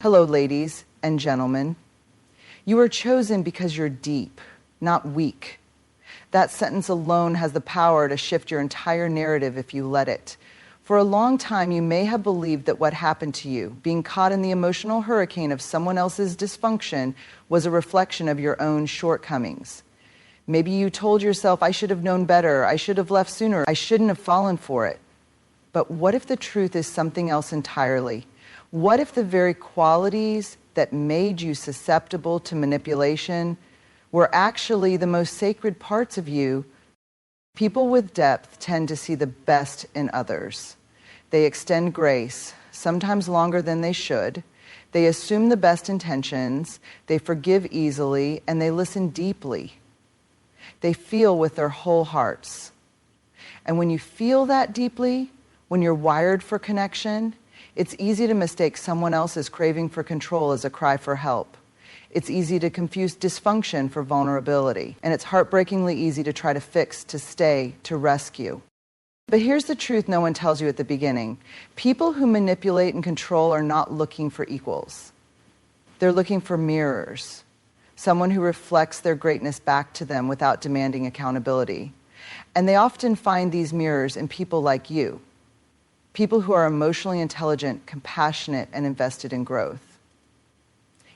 Hello, ladies and gentlemen. You are chosen because you're deep, not weak. That sentence alone has the power to shift your entire narrative if you let it. For a long time, you may have believed that what happened to you, being caught in the emotional hurricane of someone else's dysfunction, was a reflection of your own shortcomings. Maybe you told yourself, I should have known better, I should have left sooner, I shouldn't have fallen for it. But what if the truth is something else entirely? What if the very qualities that made you susceptible to manipulation were actually the most sacred parts of you? People with depth tend to see the best in others. They extend grace, sometimes longer than they should. They assume the best intentions, they forgive easily, and they listen deeply. They feel with their whole hearts. And when you feel that deeply, when you're wired for connection, it's easy to mistake someone else's craving for control as a cry for help. It's easy to confuse dysfunction for vulnerability. And it's heartbreakingly easy to try to fix, to stay, to rescue. But here's the truth no one tells you at the beginning. People who manipulate and control are not looking for equals. They're looking for mirrors. Someone who reflects their greatness back to them without demanding accountability. And they often find these mirrors in people like you. People who are emotionally intelligent, compassionate, and invested in growth.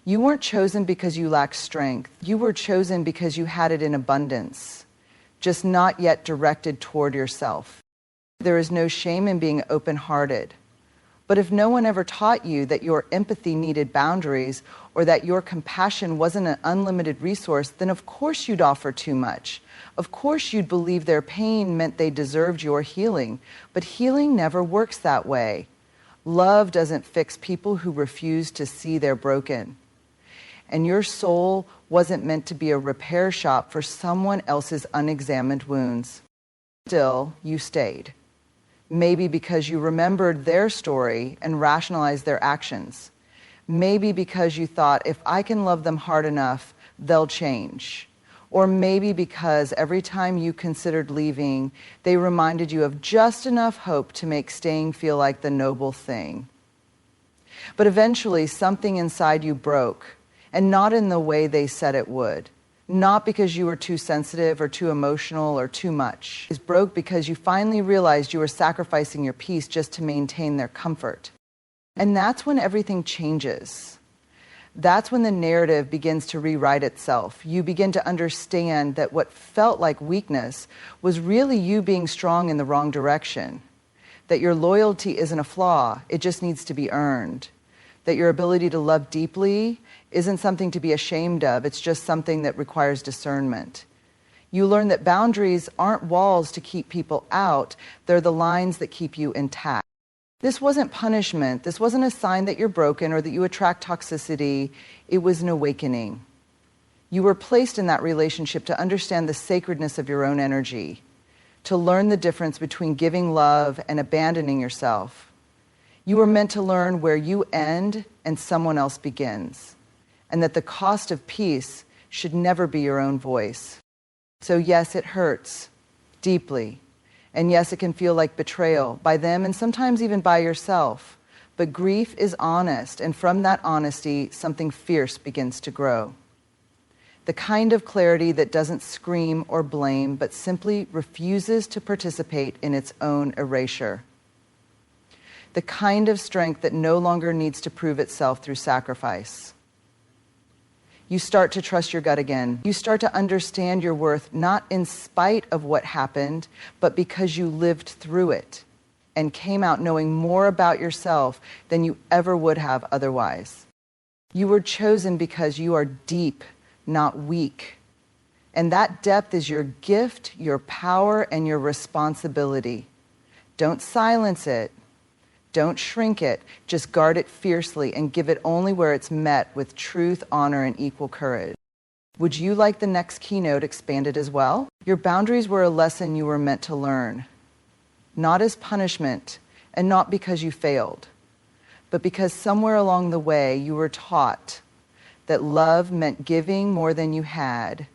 You weren't chosen because you lacked strength. You were chosen because you had it in abundance, just not yet directed toward yourself. There is no shame in being open-hearted. But if no one ever taught you that your empathy needed boundaries or that your compassion wasn't an unlimited resource, then of course you'd offer too much. Of course you'd believe their pain meant they deserved your healing. But healing never works that way. Love doesn't fix people who refuse to see they're broken. And your soul wasn't meant to be a repair shop for someone else's unexamined wounds. Still, you stayed. Maybe because you remembered their story and rationalized their actions. Maybe because you thought, if I can love them hard enough, they'll change. Or maybe because every time you considered leaving, they reminded you of just enough hope to make staying feel like the noble thing. But eventually, something inside you broke, and not in the way they said it would. Not because you were too sensitive or too emotional or too much. It broke because you finally realized you were sacrificing your peace just to maintain their comfort. And that's when everything changes. That's when the narrative begins to rewrite itself. You begin to understand that what felt like weakness was really you being strong in the wrong direction. That your loyalty isn't a flaw, it just needs to be earned. That your ability to love deeply isn't something to be ashamed of, it's just something that requires discernment. You learn that boundaries aren't walls to keep people out, they're the lines that keep you intact. This wasn't punishment, this wasn't a sign that you're broken or that you attract toxicity, it was an awakening. You were placed in that relationship to understand the sacredness of your own energy, to learn the difference between giving love and abandoning yourself. You were meant to learn where you end and someone else begins, and that the cost of peace should never be your own voice. So yes, it hurts deeply. And yes, it can feel like betrayal by them and sometimes even by yourself. But grief is honest, and from that honesty, something fierce begins to grow. The kind of clarity that doesn't scream or blame, but simply refuses to participate in its own erasure. The kind of strength that no longer needs to prove itself through sacrifice. You start to trust your gut again. You start to understand your worth, not in spite of what happened, but because you lived through it and came out knowing more about yourself than you ever would have otherwise. You were chosen because you are deep, not weak. And that depth is your gift, your power, and your responsibility. Don't silence it. Don't shrink it, just guard it fiercely and give it only where it's met with truth, honor, and equal courage. Would you like the next keynote expanded as well? Your boundaries were a lesson you were meant to learn, not as punishment and not because you failed, but because somewhere along the way you were taught that love meant giving more than you had,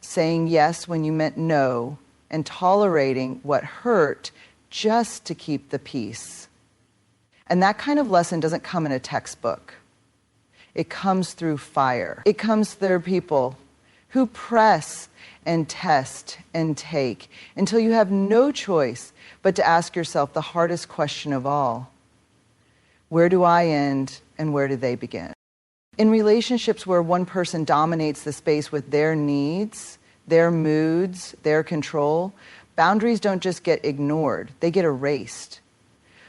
saying yes when you meant no, and tolerating what hurt just to keep the peace. And that kind of lesson doesn't come in a textbook. It comes through fire. It comes through people who press and test and take until you have no choice but to ask yourself the hardest question of all. Where do I end and where do they begin? In relationships where one person dominates the space with their needs, their moods, their control, boundaries don't just get ignored, they get erased.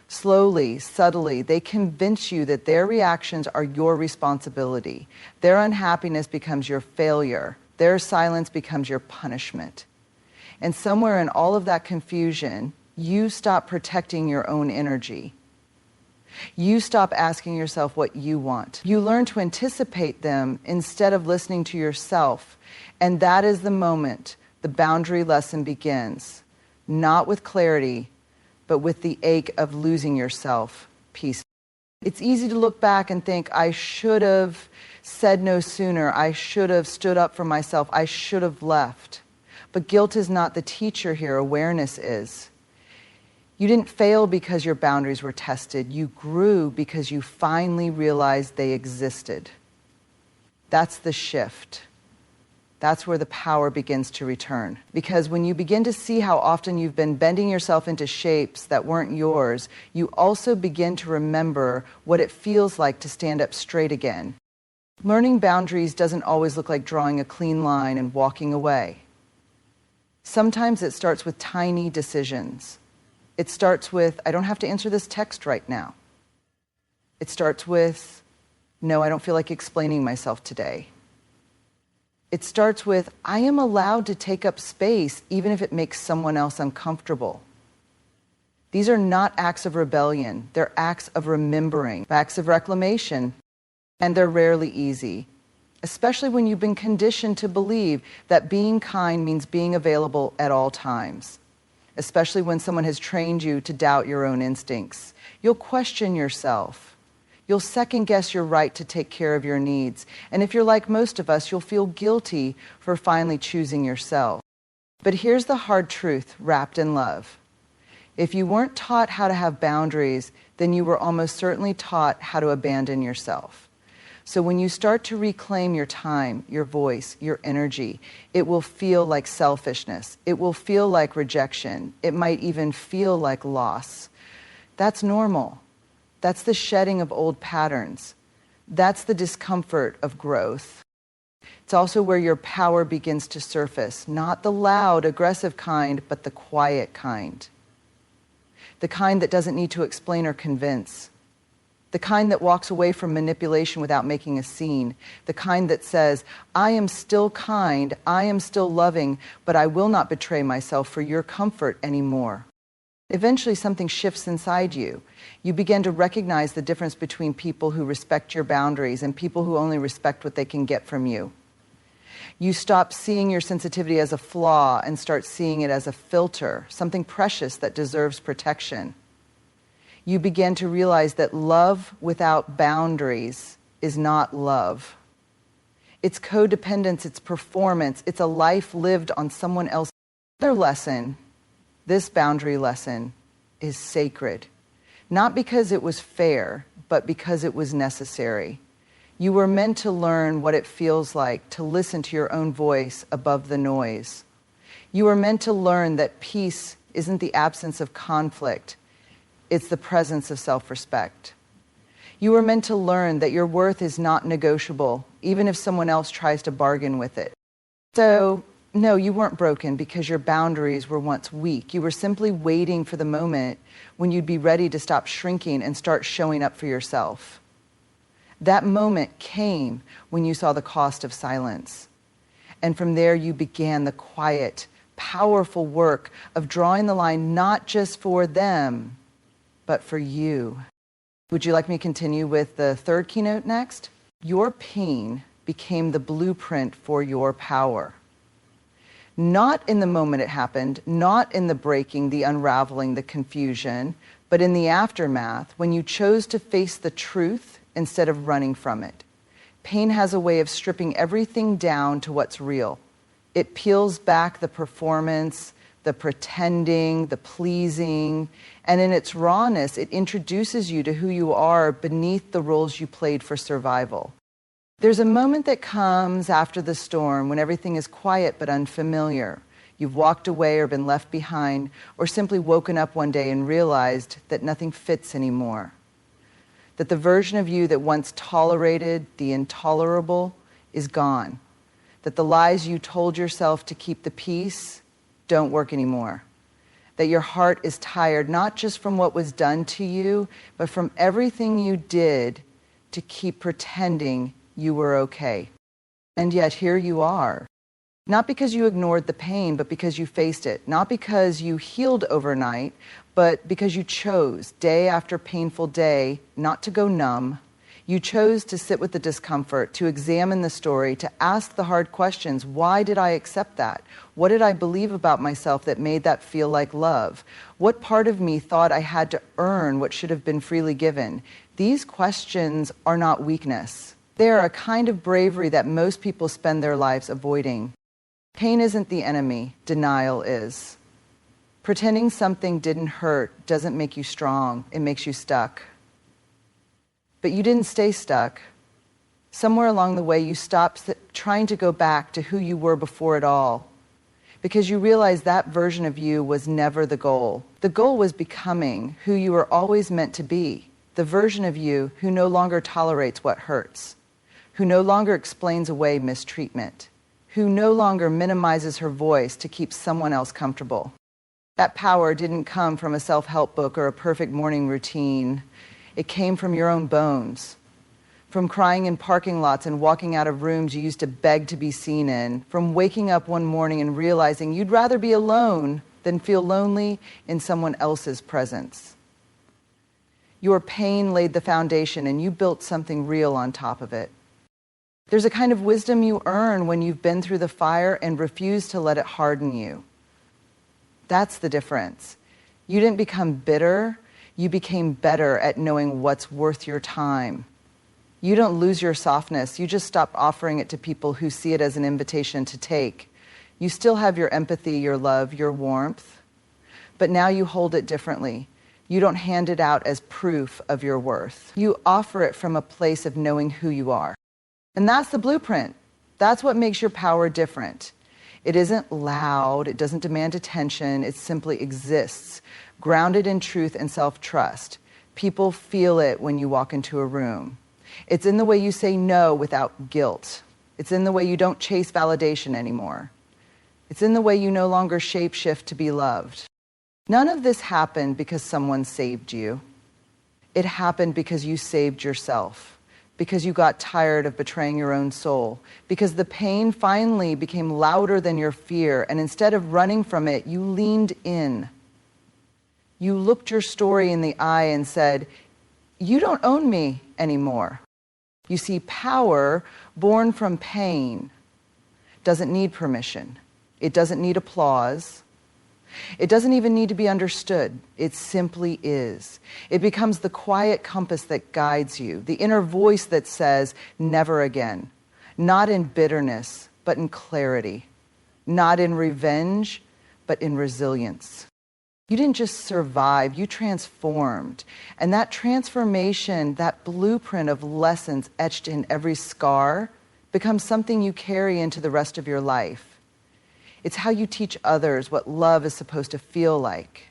Slowly, subtly, they convince you that their reactions are your responsibility. Their unhappiness becomes your failure. Their silence becomes your punishment. And somewhere in all of that confusion, you stop protecting your own energy. You stop asking yourself what you want. You learn to anticipate them instead of listening to yourself. And that is the moment the boundary lesson begins. Not with clarity, but with the ache of losing yourself peacefully. It's easy to look back and think, I should have said no sooner. I should have stood up for myself. I should have left. But guilt is not the teacher here. Awareness is. You didn't fail because your boundaries were tested. You grew because you finally realized they existed. That's the shift. That's where the power begins to return. Because when you begin to see how often you've been bending yourself into shapes that weren't yours, you also begin to remember what it feels like to stand up straight again. Learning boundaries doesn't always look like drawing a clean line and walking away. Sometimes it starts with tiny decisions. It starts with, I don't have to answer this text right now. It starts with, no, I don't feel like explaining myself today. It starts with, I am allowed to take up space even if it makes someone else uncomfortable. These are not acts of rebellion. They're acts of remembering, acts of reclamation, and they're rarely easy, especially when you've been conditioned to believe that being kind means being available at all times. Especially when someone has trained you to doubt your own instincts. You'll question yourself. You'll second guess your right to take care of your needs. And if you're like most of us, you'll feel guilty for finally choosing yourself. But here's the hard truth wrapped in love. If you weren't taught how to have boundaries, then you were almost certainly taught how to abandon yourself. So when you start to reclaim your time, your voice, your energy, it will feel like selfishness. It will feel like rejection. It might even feel like loss. That's normal. That's the shedding of old patterns. That's the discomfort of growth. It's also where your power begins to surface, not the loud, aggressive kind, but the quiet kind. The kind that doesn't need to explain or convince. The kind that walks away from manipulation without making a scene. The kind that says, I am still kind, I am still loving, but I will not betray myself for your comfort anymore. Eventually something shifts inside you. You begin to recognize the difference between people who respect your boundaries and people who only respect what they can get from you. You stop seeing your sensitivity as a flaw and start seeing it as a filter, something precious that deserves protection. You begin to realize that love without boundaries is not love. It's codependence, it's performance, it's a life lived on someone else's. Another lesson, this boundary lesson, is sacred. Not because it was fair, but because it was necessary. You were meant to learn what it feels like to listen to your own voice above the noise. You were meant to learn that peace isn't the absence of conflict. It's the presence of self-respect. You were meant to learn that your worth is not negotiable, even if someone else tries to bargain with it. So, no, you weren't broken because your boundaries were once weak. You were simply waiting for the moment when you'd be ready to stop shrinking and start showing up for yourself. That moment came when you saw the cost of silence. And from there you began the quiet, powerful work of drawing the line not just for them, but for you. Would you like me to continue with the third keynote next? Your pain became the blueprint for your power. Not in the moment it happened, not in the breaking, the unraveling, the confusion, but in the aftermath, when you chose to face the truth instead of running from it. Pain has a way of stripping everything down to what's real. It peels back the performance, the pretending, the pleasing, and in its rawness, it introduces you to who you are beneath the roles you played for survival. There's a moment that comes after the storm when everything is quiet but unfamiliar. You've walked away or been left behind, or simply woken up one day and realized that nothing fits anymore. That the version of you that once tolerated the intolerable is gone. That the lies you told yourself to keep the peace don't work anymore. That your heart is tired, not just from what was done to you, but from everything you did to keep pretending you were okay. And yet here you are. Not because you ignored the pain, but because you faced it. Not because you healed overnight, but because you chose, day after painful day, not to go numb. You chose to sit with the discomfort, to examine the story, to ask the hard questions. Why did I accept that? What did I believe about myself that made that feel like love? What part of me thought I had to earn what should have been freely given? These questions are not weakness. They are a kind of bravery that most people spend their lives avoiding. Pain isn't the enemy, denial is. Pretending something didn't hurt doesn't make you strong, it makes you stuck. But you didn't stay stuck. Somewhere along the way, you stopped trying to go back to who you were before it all, because you realized that version of you was never the goal. The goal was becoming who you were always meant to be, the version of you who no longer tolerates what hurts, who no longer explains away mistreatment, who no longer minimizes her voice to keep someone else comfortable. That power didn't come from a self-help book or a perfect morning routine. It came from your own bones, from crying in parking lots and walking out of rooms you used to beg to be seen in, from waking up one morning and realizing you'd rather be alone than feel lonely in someone else's presence. Your pain laid the foundation and you built something real on top of it. There's a kind of wisdom you earn when you've been through the fire and refuse to let it harden you. That's the difference. You didn't become bitter. You became better at knowing what's worth your time. You don't lose your softness. You just stop offering it to people who see it as an invitation to take. You still have your empathy, your love, your warmth, but now you hold it differently. You don't hand it out as proof of your worth. You offer it from a place of knowing who you are. And that's the blueprint. That's what makes your power different. It isn't loud, it doesn't demand attention, it simply exists, grounded in truth and self-trust. People feel it when you walk into a room. It's in the way you say no without guilt. It's in the way you don't chase validation anymore. It's in the way you no longer shape-shift to be loved. None of this happened because someone saved you. It happened because you saved yourself. Because you got tired of betraying your own soul, because the pain finally became louder than your fear, and instead of running from it, you leaned in. You looked your story in the eye and said, "You don't own me anymore." You see, power born from pain doesn't need permission. It doesn't need applause. It doesn't even need to be understood. It simply is. It becomes the quiet compass that guides you, the inner voice that says, never again. Not in bitterness, but in clarity. Not in revenge, but in resilience. You didn't just survive, you transformed. And that transformation, that blueprint of lessons etched in every scar, becomes something you carry into the rest of your life. It's how you teach others what love is supposed to feel like.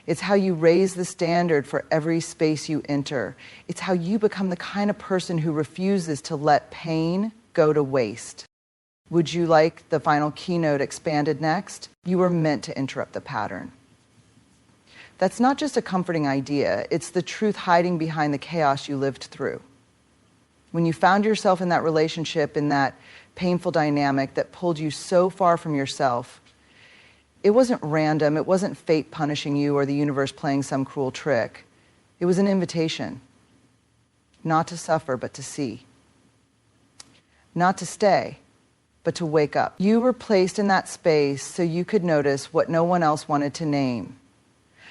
It's how you raise the standard for every space you enter. It's how you become the kind of person who refuses to let pain go to waste. Would you like the final keynote expanded next? You were meant to interrupt the pattern. That's not just a comforting idea. It's the truth hiding behind the chaos you lived through. When you found yourself in that relationship, in that painful dynamic that pulled you so far from yourself, it wasn't random, it wasn't fate punishing you or the universe playing some cruel trick. It was an invitation, not to suffer, but to see. Not to stay, but to wake up. You were placed in that space so you could notice what no one else wanted to name.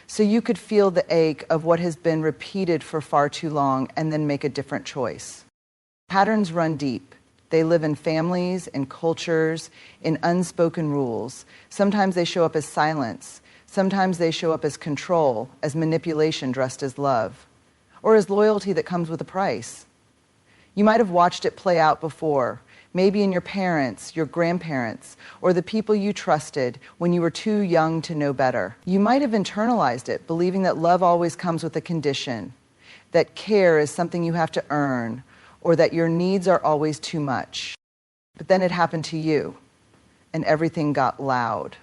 So you could feel the ache of what has been repeated for far too long and then make a different choice. Patterns run deep. They live in families, in cultures, in unspoken rules. Sometimes they show up as silence. Sometimes they show up as control, as manipulation dressed as love, or as loyalty that comes with a price. You might have watched it play out before, maybe in your parents, your grandparents, or the people you trusted when you were too young to know better. You might have internalized it, believing that love always comes with a condition, that care is something you have to earn, or that your needs are always too much. But then it happened to you, and everything got loud.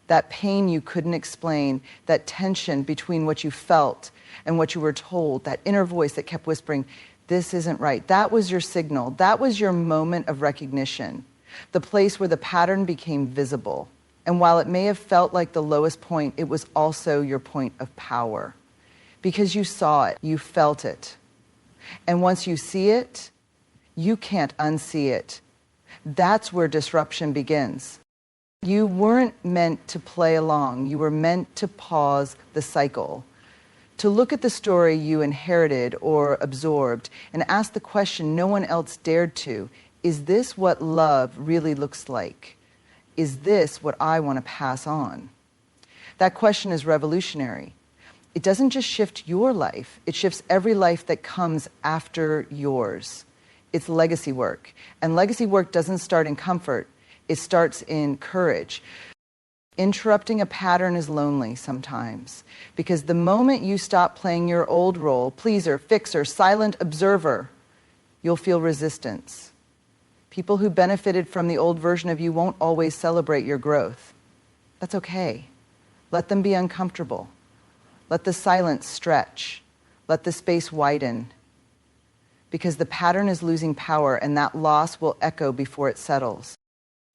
That pain you couldn't explain, that tension between what you felt and what you were told, that inner voice that kept whispering, this isn't right. That was your signal. That was your moment of recognition, the place where the pattern became visible. And while it may have felt like the lowest point, it was also your point of power. Because you saw it, you felt it. And once you see it, you can't unsee it. That's where disruption begins. You weren't meant to play along. You were meant to pause the cycle, to look at the story you inherited or absorbed and ask the question no one else dared to. Is this what love really looks like? Is this what I want to pass on? That question is revolutionary. It doesn't just shift your life, it shifts every life that comes after yours. It's legacy work. And legacy work doesn't start in comfort. It starts in courage. Interrupting a pattern is lonely sometimes, because the moment you stop playing your old role, pleaser, fixer, silent observer, you'll feel resistance. People who benefited from the old version of you won't always celebrate your growth. That's okay. Let them be uncomfortable. Let the silence stretch. Let the space widen. Because the pattern is losing power, and that loss will echo before it settles.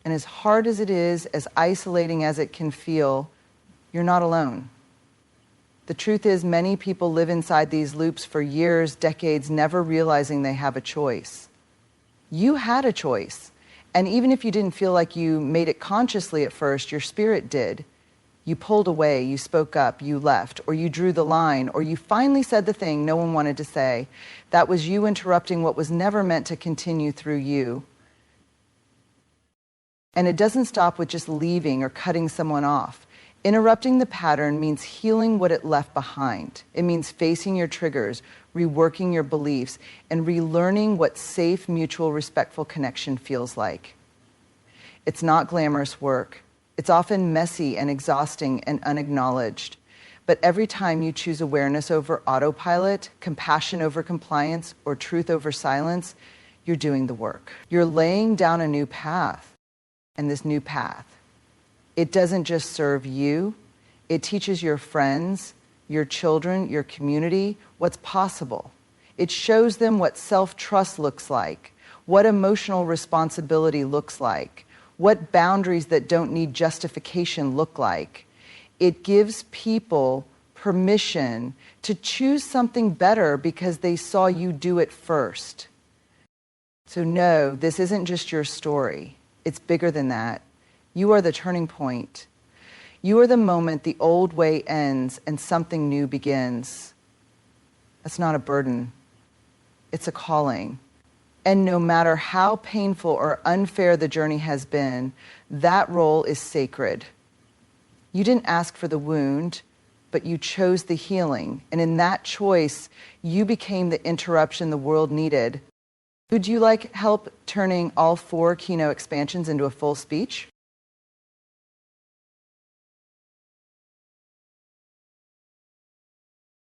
And as hard as it is, as isolating as it can feel, you're not alone. The truth is, many people live inside these loops for years, decades, never realizing they have a choice. You had a choice. And even if you didn't feel like you made it consciously at first, your spirit did. You pulled away, you spoke up, you left, or you drew the line, or you finally said the thing no one wanted to say. That was you interrupting what was never meant to continue through you. And it doesn't stop with just leaving or cutting someone off. Interrupting the pattern means healing what it left behind. It means facing your triggers, reworking your beliefs, and relearning what safe, mutual, respectful connection feels like. It's not glamorous work. It's often messy and exhausting and unacknowledged. But every time you choose awareness over autopilot, compassion over compliance, or truth over silence, you're doing the work. You're laying down a new path. And this new path, it doesn't just serve you, it teaches your friends, your children, your community what's possible. It shows them what self-trust looks like, what emotional responsibility looks like, what boundaries that don't need justification look like. It gives people permission to choose something better because they saw you do it first. So no, this isn't just your story. It's bigger than that. You are the turning point. You are the moment the old way ends and something new begins. That's not a burden. It's a calling. And no matter how painful or unfair the journey has been, that role is sacred. You didn't ask for the wound, but you chose the healing. And in that choice, you became the interruption the world needed. Would you like help turning all 4 keynote expansions into a full speech?